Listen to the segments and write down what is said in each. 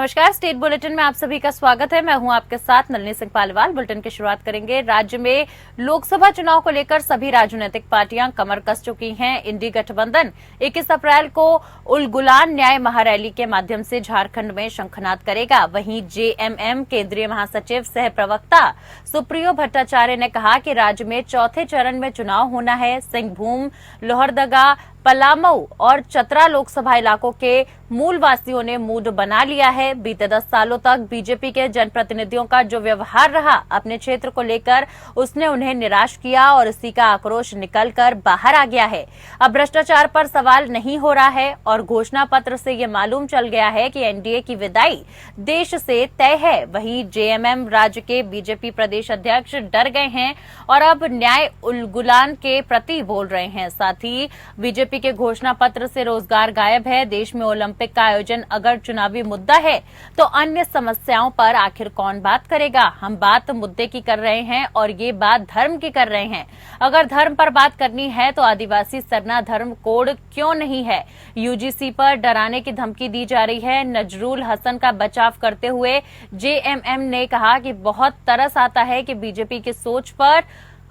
नमस्कार। State bulletin में आप सभी का स्वागत है। मैं हूं आपके साथ नलिनी सिंह पालीवाल। बुलेटिन की शुरुआत करेंगे। राज्य में लोकसभा चुनाव को लेकर सभी राजनीतिक पार्टियां कमर कस चुकी हैं। इंडी गठबंधन 21 अप्रैल को उलगुलान न्याय महारैली के माध्यम से झारखंड में शंखनाद करेगा। वहीं जेएमएम केंद्रीय महासचिव सह प्रवक्ता सुप्रियो भट्टाचार्य ने कहा कि राज्य में चौथे चरण में चुनाव होना है। सिंहभूम, लोहरदगा, पलामऊ और चतरा लोकसभा इलाकों के मूल वासियों ने मूड बना लिया है। बीते 10 सालों तक बीजेपी के जनप्रतिनिधियों का जो व्यवहार रहा अपने क्षेत्र को लेकर, उसने उन्हें निराश किया और इसी का आक्रोश निकलकर बाहर आ गया है। अब भ्रष्टाचार पर सवाल नहीं हो रहा है और घोषणा पत्र से ये मालूम चल गया है कि एनडीए की विदाई देश से तय है। वहीं जेएमएम राज्य के बीजेपी प्रदेश अध्यक्ष डर गए हैं और अब न्याय उलगुलान के प्रति बोल रहे हैं। साथ ही बीजेपी के घोषणा पत्र से रोजगार गायब है। देश में ओलंपिक का आयोजन अगर चुनावी मुद्दा है तो अन्य समस्याओं पर आखिर कौन बात करेगा। हम बात मुद्दे की कर रहे हैं और ये बात धर्म की कर रहे हैं। अगर धर्म पर बात करनी है तो आदिवासी सरना धर्म कोड क्यों नहीं है। यूजीसी पर डराने की धमकी दी जा रही है। नजरुल हसन का बचाव करते हुए जेएमएम ने कहा कि बहुत तरस आता है कि बीजेपी की सोच पर।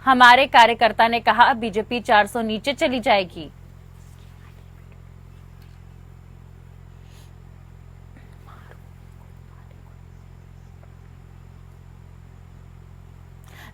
हमारे कार्यकर्ता ने कहा बीजेपी 400 नीचे चली जाएगी।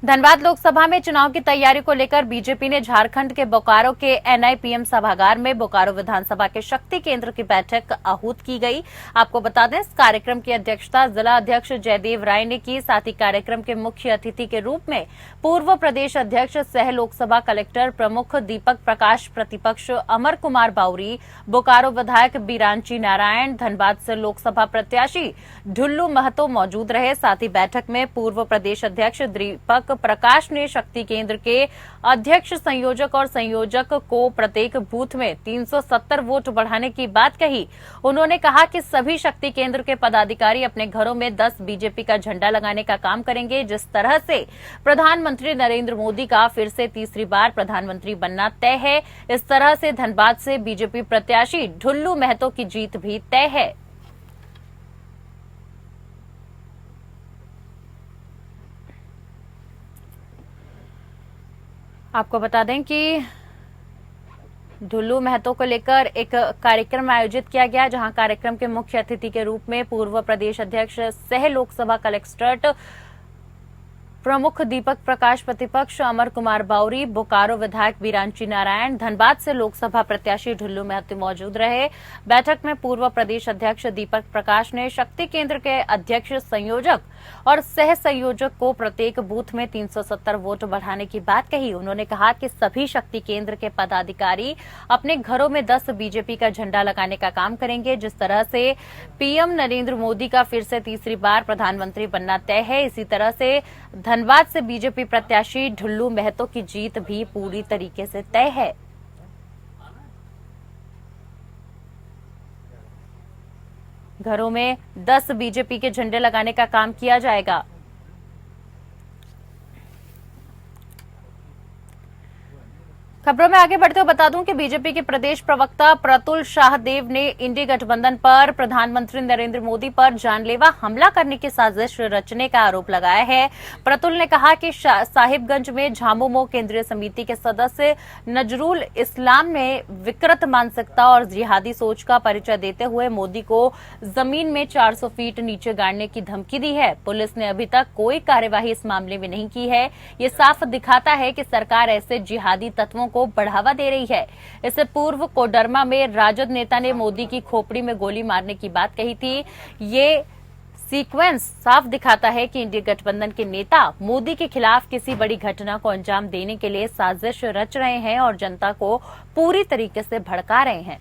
धनबाद लोकसभा में चुनाव की तैयारी को लेकर बीजेपी ने झारखंड के बोकारो के एनआईपीएम सभागार में बोकारो विधानसभा के शक्ति केंद्र की बैठक आहूत की गई। आपको बता दें, इस कार्यक्रम की अध्यक्षता जिला अध्यक्ष जयदेव राय ने की। साथ ही कार्यक्रम के मुख्य अतिथि के रूप में पूर्व प्रदेश अध्यक्ष सह लोकसभा कलेक्टर प्रमुख दीपक प्रकाश, प्रतिपक्ष अमर कुमार बाउरी, बोकारो विधायक बीरांची नारायण, धनबाद से लोकसभा प्रत्याशी ढुल्लू महतो मौजूद रहे। साथ ही बैठक में पूर्व प्रदेश अध्यक्ष दीपक प्रकाश ने शक्ति केंद्र के अध्यक्ष, संयोजक और संयोजक को प्रत्येक बूथ में 370 वोट बढ़ाने की बात कही। उन्होंने कहा कि सभी शक्ति केंद्र के पदाधिकारी अपने घरों में 10 बीजेपी का झंडा लगाने का काम करेंगे। जिस तरह से प्रधानमंत्री नरेंद्र मोदी का फिर से तीसरी बार प्रधानमंत्री बनना तय है, इस तरह से धनबाद से बीजेपी प्रत्याशी ढुल्लू महतो की जीत भी तय है। आपको बता दें कि ढुल्लू महतो को लेकर एक कार्यक्रम आयोजित किया गया, जहां कार्यक्रम के मुख्य अतिथि के रूप में पूर्व प्रदेश अध्यक्ष सह लोकसभा कलेक्ट्रेट प्रमुख दीपक प्रकाश, प्रतिपक्ष अमर कुमार बाउरी, बोकारो विधायक बीरांची नारायण, धनबाद से लोकसभा प्रत्याशी ढुल्लू महतो मौजूद रहे। बैठक में पूर्व प्रदेश अध्यक्ष दीपक प्रकाश ने शक्ति केंद्र के अध्यक्ष, संयोजक और सह संयोजक को प्रत्येक बूथ में 370 वोट बढ़ाने की बात कही। उन्होंने कहा कि सभी शक्ति केंद्र के पदाधिकारी अपने घरों में 10 बीजेपी का झंडा लगाने का काम करेंगे। जिस तरह से पीएम नरेंद्र मोदी का फिर से तीसरी बार प्रधानमंत्री बनना तय है, इसी तरह से धनबाद से बीजेपी प्रत्याशी ढुल्लू महतो की जीत भी पूरी तरीके से तय है। घरों में 10 बीजेपी के झंडे लगाने का काम किया जाएगा। खबरों में आगे बढ़ते हुए बता दूं कि बीजेपी के प्रदेश प्रवक्ता प्रतुल शाहदेव ने इंडी गठबंधन पर प्रधानमंत्री नरेंद्र मोदी पर जानलेवा हमला करने की साजिश रचने का आरोप लगाया है। प्रतुल ने कहा कि साहिबगंज में झामुमो केंद्रीय समिति के सदस्य नजरुल इस्लाम ने विकृत मानसिकता और जिहादी सोच का परिचय देते हुए मोदी को जमीन में 400 फीट नीचे गाड़ने की धमकी दी है। पुलिस ने अभी तक कोई कार्यवाही इस मामले में नहीं की है। ये साफ दिखाता है कि सरकार ऐसे जिहादी तत्वों को बढ़ावा दे रही है। इससे पूर्व कोडरमा में राजद नेता ने मोदी की खोपड़ी में गोली मारने की बात कही थी। ये सीक्वेंस साफ दिखाता है कि इंडिया गठबंधन के नेता मोदी के खिलाफ किसी बड़ी घटना को अंजाम देने के लिए साजिश रच रहे हैं और जनता को पूरी तरीके से भड़का रहे हैं।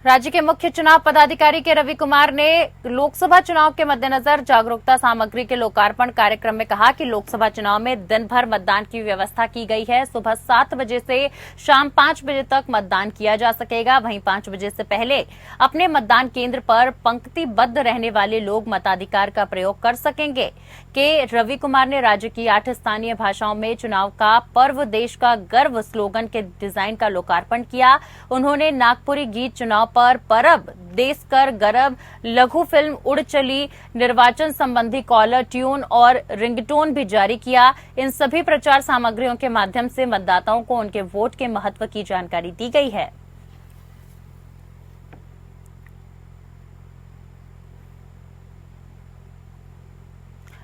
राज्य के मुख्य चुनाव पदाधिकारी के रवि कुमार ने लोकसभा चुनाव के मद्देनजर जागरूकता सामग्री के लोकार्पण कार्यक्रम में कहा कि लोकसभा चुनाव में दिन भर मतदान की व्यवस्था की गई है। सुबह 7 बजे से शाम 5 बजे तक मतदान किया जा सकेगा। वहीं 5 बजे से पहले अपने मतदान केंद्र पर पंक्तिबद्ध रहने वाले लोग मताधिकार का प्रयोग कर सकेंगे। के रवि कुमार ने राज्य की 8 स्थानीय भाषाओं में चुनाव का पर्व देश का गर्व स्लोगन के डिजाइन का लोकार्पण किया। उन्होंने नागपुरी गीत चुनाव पर परब देश कर गरब, लघु फिल्म उड़ चली, निर्वाचन संबंधी कॉलर ट्यून और रिंगटोन भी जारी किया। इन सभी प्रचार सामग्रियों के माध्यम से मतदाताओं को उनके वोट के महत्व की जानकारी दी गई है।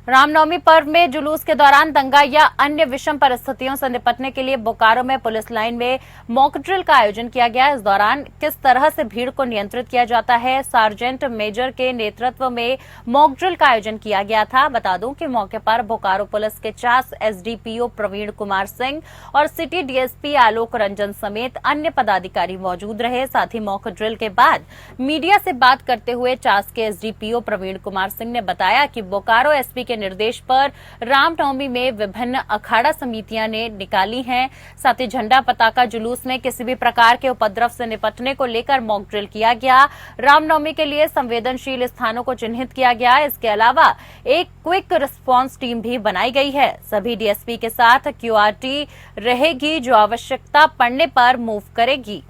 रामनवमी पर्व में जुलूस के दौरान दंगा या अन्य विषम परिस्थितियों से निपटने के लिए बोकारो में पुलिस लाइन में मॉक ड्रिल का आयोजन किया गया। इस दौरान किस तरह से भीड़ को नियंत्रित किया जाता है, सार्जेंट मेजर के नेतृत्व में मॉक ड्रिल का आयोजन किया गया था। बता दूं कि मौके पर बोकारो पुलिस के चास एसडीपीओ प्रवीण कुमार सिंह और सिटी डीएसपी आलोक रंजन समेत अन्य पदाधिकारी मौजूद रहे। साथ ही मॉक ड्रिल के बाद मीडिया से बात करते हुए चास के एसडीपीओ प्रवीण कुमार सिंह ने बताया कि बोकारो एसपी के निर्देश पर रामनवमी में विभिन्न अखाड़ा समितियां ने निकाली हैं। साथ ही झंडा पताका जुलूस में किसी भी प्रकार के उपद्रव से निपटने को लेकर मॉक ड्रिल किया गया। रामनवमी के लिए संवेदनशील स्थानों को चिन्हित किया गया। इसके अलावा एक क्विक रिस्पांस टीम भी बनाई गई है। सभी डीएसपी के साथ क्यूआरटी रहेगी जो आवश्यकता पड़ने पर मूव करेगी।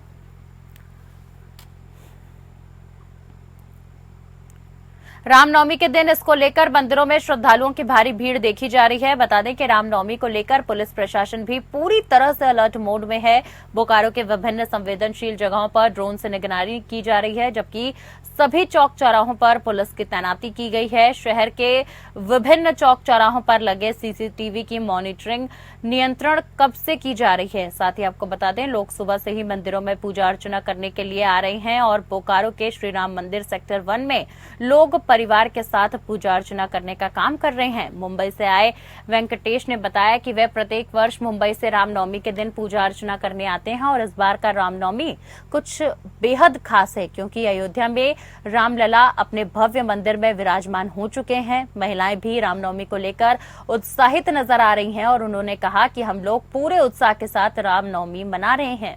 रामनवमी के दिन इसको लेकर मंदिरों में श्रद्धालुओं की भारी भीड़ देखी जा रही है। बता दें कि रामनवमी को लेकर पुलिस प्रशासन भी पूरी तरह से अलर्ट मोड में है। बोकारो के विभिन्न संवेदनशील जगहों पर ड्रोन से निगरानी की जा रही है, जबकि सभी चौक चौराहों पर पुलिस की तैनाती की गई है। शहर के विभिन्न चौक चौराहों पर लगे सीसीटीवी की मॉनिटरिंग नियंत्रण कब से की जा रही है। साथ ही आपको बता दें, लोग सुबह से ही मंदिरों में पूजा अर्चना करने के लिए आ रहे हैं और बोकारो के श्री राम मंदिर सेक्टर 1 में लोग परिवार के साथ पूजा अर्चना करने का काम कर रहे हैं। मुंबई से आए वेंकटेश ने बताया कि वे प्रत्येक वर्ष मुंबई से रामनवमी के दिन पूजा अर्चना करने आते हैं और इस बार का रामनवमी कुछ बेहद खास है, क्योंकि अयोध्या में रामलला अपने भव्य मंदिर में विराजमान हो चुके हैं। महिलाएं भी रामनवमी को लेकर उत्साहित नजर आ रही हैं और उन्होंने कहा कि हम लोग पूरे उत्साह के साथ रामनवमी मना रहे हैं।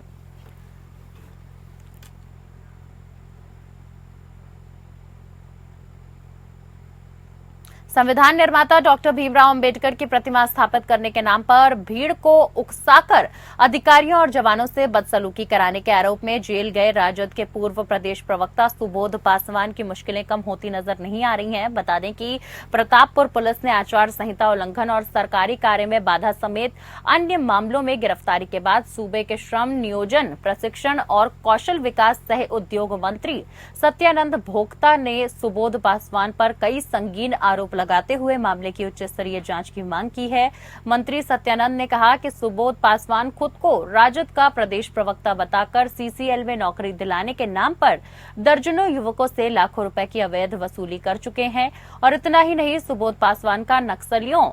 संविधान निर्माता डॉक्टर भीमराव अंबेडकर की प्रतिमा स्थापित करने के नाम पर भीड़ को उकसाकर अधिकारियों और जवानों से बदसलूकी कराने के आरोप में जेल गए राजद के पूर्व प्रदेश प्रवक्ता सुबोध पासवान की मुश्किलें कम होती नजर नहीं आ रही हैं। बता दें कि प्रतापपुर पुलिस ने आचार संहिता उल्लंघन और सरकारी कार्य में बाधा समेत अन्य मामलों में गिरफ्तारी के बाद सूबे के श्रम, नियोजन, प्रशिक्षण और कौशल विकास सह उद्योग मंत्री सत्यानंद भोक्ता ने सुबोध पासवान पर कई संगीन आरोप लगाते हुए मामले की उच्च स्तरीय जांच की मांग की है। मंत्री सत्यानंद ने कहा कि सुबोध पासवान खुद को राजद का प्रदेश प्रवक्ता बताकर सीसीएल में नौकरी दिलाने के नाम पर दर्जनों युवकों से लाखों रुपए की अवैध वसूली कर चुके हैं। और इतना ही नहीं, सुबोध पासवान का नक्सलियों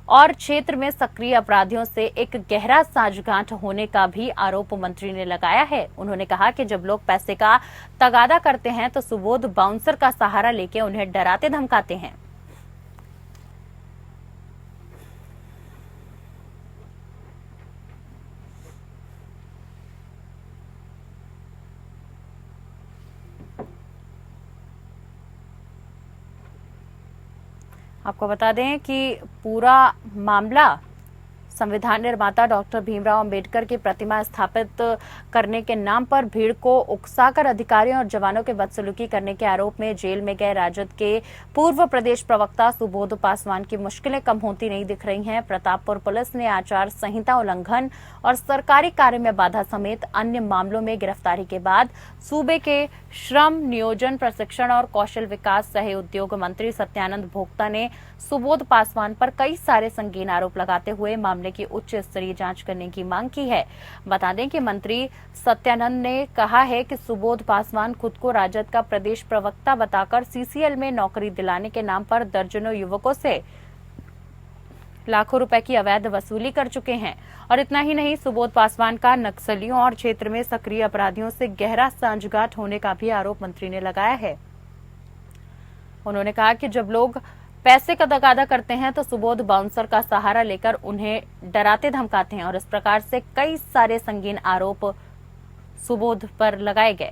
और क्षेत्र में सक्रिय अपराधियों से एक गहरा साझगांठ होने का भी आरोप मंत्री ने लगाया है। उन्होंने कहा कि जब लोग पैसे का तगादा करते हैं तो सुबोध बाउंसर का सहारा लेके उन्हें डराते धमकाते हैं। आपको बता दें कि पूरा मामला संविधान निर्माता डॉक्टर भीमराव अंबेडकर की प्रतिमा स्थापित करने के नाम पर भीड़ को उकसाकर अधिकारियों और जवानों के बदसलूकी करने के आरोप में जेल में गए राजद के पूर्व प्रदेश प्रवक्ता सुबोध पासवान की मुश्किलें कम होती नहीं दिख रही हैं। प्रतापपुर पुलिस ने आचार संहिता उल्लंघन और सरकारी कार्य में बाधा समेत अन्य मामलों में गिरफ्तारी के बाद सूबे के श्रम, नियोजन, प्रशिक्षण और कौशल विकास सह उद्योग मंत्री सत्यानंद भोक्ता ने सुबोध पासवान पर कई सारे संगीन आरोप लगाते हुए मामले की उच्च स्तरीय जांच करने की मांग की है। बता दें कि मंत्री सत्यानंद ने कहा है कि सुबोध पासवान खुद को राजद का प्रदेश प्रवक्ता बताकर सीसीएल में नौकरी दिलाने के नाम पर दर्जनों युवकों से लाखों रुपए की अवैध वसूली कर चुके हैं। और इतना ही नहीं, सुबोध पासवान का नक्सलियों और क्षेत्र में सक्रिय अपराधियों से गहरा सांठगांठ होने का भी आरोप मंत्री ने लगाया है। उन्होंने कहा कि जब लोग पैसे का तगादा करते हैं तो सुबोध बाउंसर का सहारा लेकर उन्हें डराते धमकाते हैं और इस प्रकार से कई सारे संगीन आरोप सुबोध पर लगाए गए।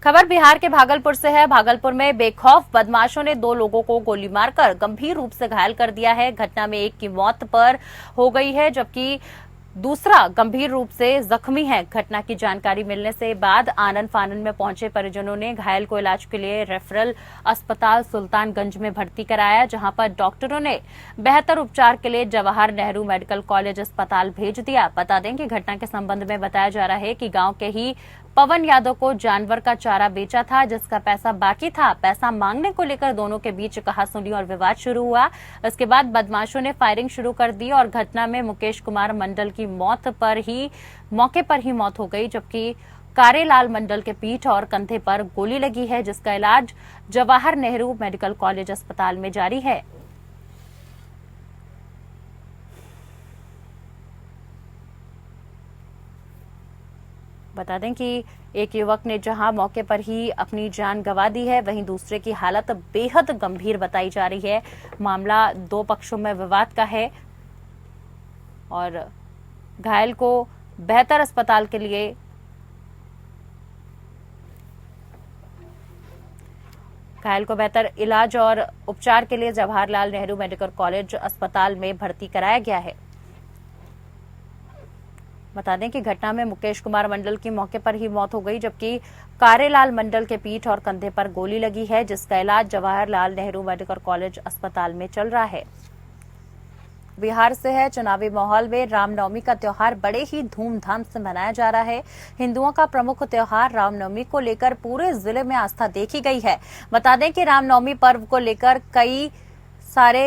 खबर बिहार के भागलपुर से है। भागलपुर में बेखौफ बदमाशों ने 2 लोगों को गोली मारकर गंभीर रूप से घायल कर दिया है। घटना में एक की मौत पर हो गई है जबकि दूसरा गंभीर रूप से जख्मी है। घटना की जानकारी मिलने से बाद आनन फानन में पहुंचे परिजनों ने घायल को इलाज के लिए रेफरल अस्पताल सुल्तानगंज में भर्ती कराया, जहां पर डॉक्टरों ने बेहतर उपचार के लिए जवाहर नेहरू मेडिकल कॉलेज अस्पताल भेज दिया। बता दें कि घटना के संबंध में बताया जा रहा है कि गांव के ही पवन यादव को जानवर का चारा बेचा था, जिसका पैसा बाकी था। पैसा मांगने को लेकर दोनों के बीच कहासुनी और विवाद शुरू हुआ। इसके बाद बदमाशों ने फायरिंग शुरू कर दी और घटना में मुकेश कुमार मंडल की मौके पर ही मौत हो गई, जबकि कारेलाल मंडल के पीठ और कंधे पर गोली लगी है, जिसका इलाज जवाहर नेहरू मेडिकल कॉलेज अस्पताल में जारी है। बता दें कि एक युवक ने जहां मौके पर ही अपनी जान गंवा दी है, वहीं दूसरे की हालत बेहद गंभीर बताई जा रही है। मामला 2 पक्षों में विवाद का है और घायल को बेहतर अस्पताल के लिए बेहतर इलाज और उपचार के लिए जवाहरलाल नेहरू मेडिकल कॉलेज अस्पताल में भर्ती कराया गया है। बता दें कि घटना में मुकेश कुमार मंडल की मौके पर ही मौत हो गई, जबकि कारेलाल मंडल के पीठ और कंधे पर गोली लगी है, जिसका इलाज जवाहरलाल नेहरू मेडिकल कॉलेज अस्पताल में चल रहा है। बिहार से है। चुनावी माहौल में रामनवमी का त्योहार बड़े ही धूमधाम से मनाया जा रहा है। हिंदुओं का प्रमुख त्योहार रामनवमी को लेकर पूरे जिले में आस्था देखी गई है। बता दें कि रामनवमी पर्व को लेकर कई सारे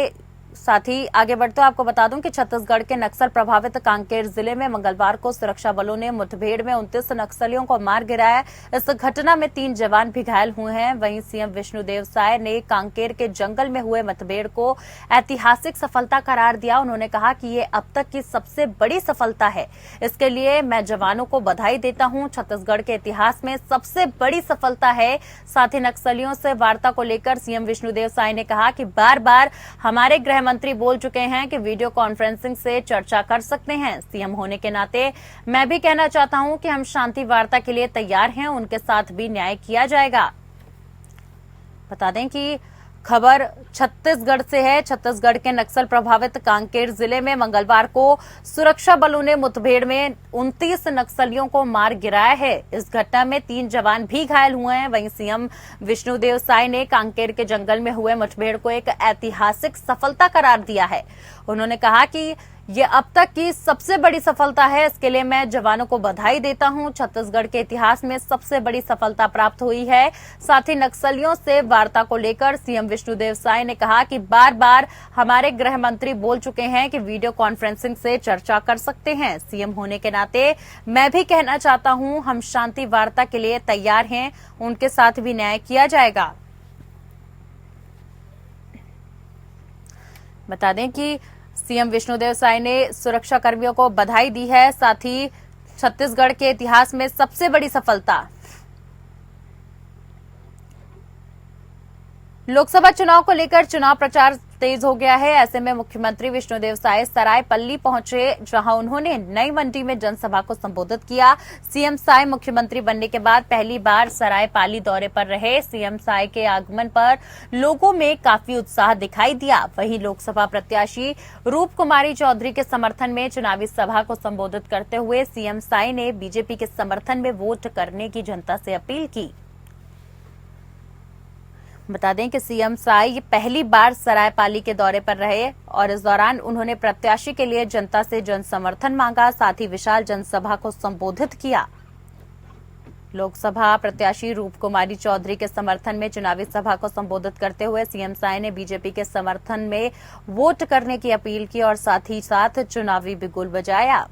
साथ ही आगे बढ़ते आपको बता दूं कि छत्तीसगढ़ के नक्सल प्रभावित कांकेर जिले में मंगलवार को सुरक्षा बलों ने मुठभेड़ में 29 नक्सलियों को मार गिराया। इस घटना में 3 जवान भी घायल हुए हैं। वहीं सीएम विष्णुदेव साय ने कांकेर के जंगल में हुए मुठभेड़ को ऐतिहासिक सफलता करार दिया। उन्होंने कहा कि ये अब तक की सबसे बड़ी सफलता है, इसके लिए मैं जवानों को बधाई देता हूं। छत्तीसगढ़ के इतिहास में सबसे बड़ी सफलता है। साथ ही नक्सलियों से वार्ता को लेकर सीएम विष्णुदेव साय ने कहा कि बार बार हमारे गृह मंत्री बोल चुके हैं कि वीडियो कॉन्फ्रेंसिंग से चर्चा कर सकते हैं। सीएम होने के नाते मैं भी कहना चाहता हूं कि हम शांति वार्ता के लिए तैयार हैं, उनके साथ भी न्याय किया जाएगा। बता दें कि खबर छत्तीसगढ़ से है। छत्तीसगढ़ के नक्सल प्रभावित कांकेर जिले में मंगलवार को सुरक्षा बलों ने मुठभेड़ में 29 नक्सलियों को मार गिराया है। इस घटना में 3 जवान भी घायल हुए हैं। वहीं सीएम विष्णुदेव साय ने कांकेर के जंगल में हुए मुठभेड़ को एक ऐतिहासिक सफलता करार दिया है। उन्होंने कहा कि ये अब तक की सबसे बड़ी सफलता है, इसके लिए मैं जवानों को बधाई देता हूं। छत्तीसगढ़ के इतिहास में सबसे बड़ी सफलता प्राप्त हुई है। साथ ही नक्सलियों से वार्ता को लेकर सीएम विष्णुदेव साय ने कहा कि बार बार हमारे गृह मंत्री बोल चुके हैं कि वीडियो कॉन्फ्रेंसिंग से चर्चा कर सकते हैं। सीएम होने के नाते मैं भी कहना चाहता हूं, हम शांति वार्ता के लिए तैयार हैं, उनके साथ भी न्याय किया जाएगा। बता दें कि सीएम विष्णुदेव साय ने सुरक्षा कर्मियों को बधाई दी है। साथ ही छत्तीसगढ़ के इतिहास में सबसे बड़ी सफलता। लोकसभा चुनाव को लेकर चुनाव प्रचार तेज हो गया है। ऐसे में मुख्यमंत्री विष्णुदेव साय सरायपल्ली पहुंचे, जहां उन्होंने नई मंडी में जनसभा को संबोधित किया। सीएम साय मुख्यमंत्री बनने के बाद पहली बार सरायपाली दौरे पर रहे। सीएम साय के आगमन पर लोगों में काफी उत्साह दिखाई दिया। वहीं लोकसभा प्रत्याशी रूप कुमारी चौधरी के समर्थन में चुनावी सभा को संबोधित करते हुए सीएम साय ने बीजेपी के समर्थन में वोट करने की जनता से अपील की। बता दें कि सीएम साय पहली बार सरायपाली के दौरे पर रहे और इस दौरान उन्होंने प्रत्याशी के लिए जनता से जन समर्थन मांगा। साथ ही विशाल जनसभा को संबोधित किया। लोकसभा प्रत्याशी रूप कुमारी चौधरी के समर्थन में चुनावी सभा को संबोधित करते हुए सीएम साय ने बीजेपी के समर्थन में वोट करने की अपील की और साथ ही साथ चुनावी बिगुल बजाया।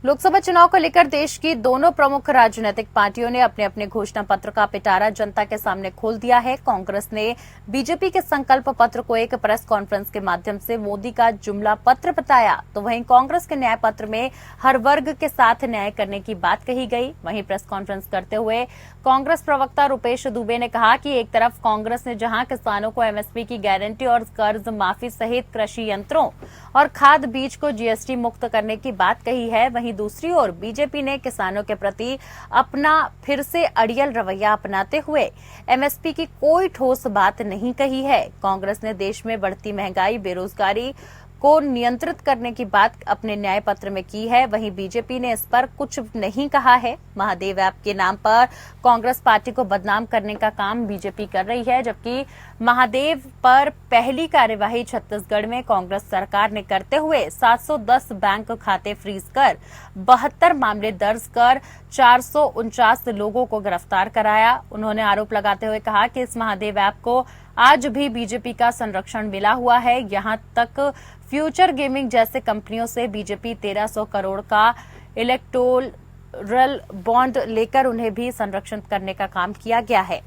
लोकसभा चुनाव को लेकर देश की दोनों प्रमुख राजनीतिक पार्टियों ने अपने अपने घोषणा पत्र का पिटारा जनता के सामने खोल दिया है। कांग्रेस ने बीजेपी के संकल्प पत्र को एक प्रेस कॉन्फ्रेंस के माध्यम से मोदी का जुमला पत्र बताया, तो वहीं कांग्रेस के न्याय पत्र में हर वर्ग के साथ न्याय करने की बात कही गई। वहीं प्रेस कॉन्फ्रेंस करते हुए कांग्रेस प्रवक्ता रुपेश दुबे ने कहा कि एक तरफ कांग्रेस ने जहां किसानों को एमएसपी की गारंटी और कर्ज माफी सहित कृषि यंत्रों और खाद बीज को जीएसटी मुक्त करने की बात कही है, वहीं दूसरी ओर बीजेपी ने किसानों के प्रति अपना फिर से अड़ियल रवैया अपनाते हुए एमएसपी की कोई ठोस बात नहीं कही है। कांग्रेस ने देश में बढ़ती महंगाई, बेरोजगारी को नियंत्रित करने की बात अपने न्याय पत्र में की है, वहीं बीजेपी ने इस पर कुछ नहीं कहा है। महादेव ऐप के नाम पर कांग्रेस पार्टी को बदनाम करने का काम बीजेपी कर रही है, जबकि महादेव पर पहली कार्यवाही छत्तीसगढ़ में कांग्रेस सरकार ने करते हुए 710 बैंक खाते फ्रीज कर 72 मामले दर्ज कर 449 लोगों को गिरफ्तार कराया। उन्होंने आरोप लगाते हुए कहा कि इस महादेव ऐप को आज भी बीजेपी का संरक्षण मिला हुआ है। यहां तक फ्यूचर गेमिंग जैसे कंपनियों से बीजेपी 1300 करोड़ का इलेक्टोरल बॉन्ड लेकर उन्हें भी संरक्षण करने का काम किया गया है।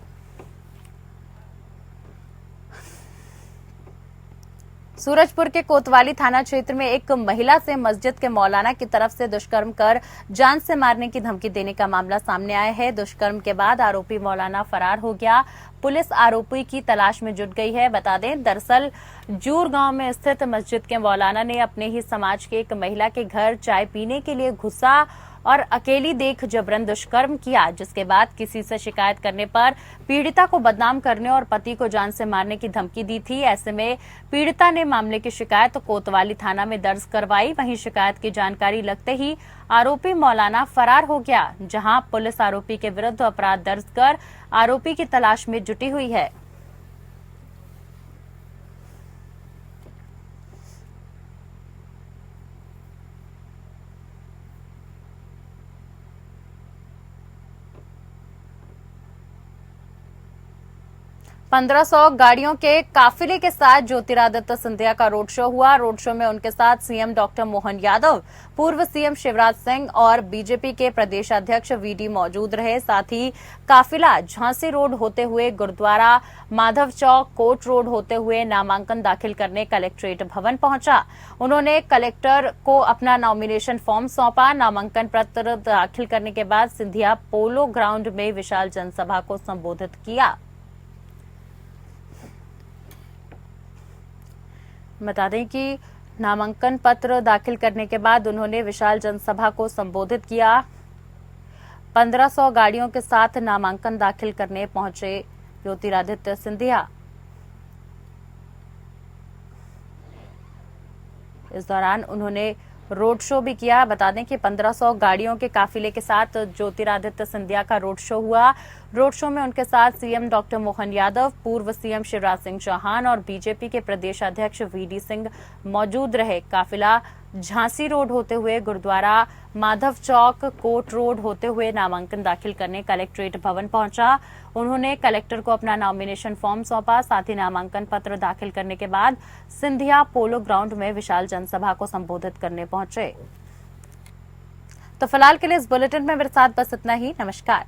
सूरजपुर के कोतवाली थाना क्षेत्र में एक महिला से मस्जिद के मौलाना की तरफ से दुष्कर्म कर जान से मारने की धमकी देने का मामला सामने आया है। दुष्कर्म के बाद आरोपी मौलाना फरार हो गया। पुलिस आरोपी की तलाश में जुट गई है। बता दें, दरअसल जूर गांव में स्थित मस्जिद के मौलाना ने अपने ही समाज के एक महिला के घर चाय पीने के लिए घुसा और अकेली देख जबरन दुष्कर्म किया, जिसके बाद किसी से शिकायत करने पर पीड़िता को बदनाम करने और पति को जान से मारने की धमकी दी थी। ऐसे में पीड़िता ने मामले की शिकायत कोतवाली थाना में दर्ज करवाई। वहीं शिकायत की जानकारी लगते ही आरोपी मौलाना फरार हो गया, जहां पुलिस आरोपी के विरुद्ध अपराध दर्ज कर आरोपी की तलाश में जुटी हुई है। पंद्रह 1500 गाड़ियों के काफिले के साथ ज्योतिरादित्य सिंधिया का रोड शो हुआ। रोड शो में उनके साथ सीएम डॉक्टर मोहन यादव, पूर्व सीएम शिवराज सिंह और बीजेपी के प्रदेश अध्यक्ष वीडी मौजूद रहे। साथ ही काफिला झांसी रोड होते हुए गुरुद्वारा, माधव चौक, कोट रोड होते हुए नामांकन दाखिल करने कलेक्ट्रेट भवन पहुंचा। उन्होंने कलेक्टर को अपना नॉमिनेशन फॉर्म सौंपा। नामांकन पत्र दाखिल करने के बाद सिंधिया पोलो ग्राउंड में विशाल जनसभा को संबोधित किया। बता दें कि नामांकन पत्र दाखिल करने के बाद उन्होंने विशाल जनसभा को संबोधित किया। 1500 गाड़ियों के साथ नामांकन दाखिल करने पहुंचे ज्योतिरादित्य सिंधिया। इस दौरान उन्होंने रोड शो भी किया। बता दें कि 1500 गाड़ियों के काफिले के साथ ज्योतिरादित्य सिंधिया का रोड शो हुआ। रोड शो में उनके साथ सीएम डॉक्टर मोहन यादव, पूर्व सीएम शिवराज सिंह चौहान और बीजेपी के प्रदेश अध्यक्ष वीडी सिंह मौजूद रहे। काफिला झांसी रोड होते हुए गुरुद्वारा, माधव चौक, कोट रोड होते हुए नामांकन दाखिल करने कलेक्ट्रेट भवन पहुंचा। उन्होंने कलेक्टर को अपना नॉमिनेशन फॉर्म सौंपा। साथ ही नामांकन पत्र दाखिल करने के बाद सिंधिया पोलो ग्राउंड में विशाल जनसभा को संबोधित करने पहुंचे। तो फिलहाल के लिए इस बुलेटिन में मेरे साथ बस इतना ही। नमस्कार।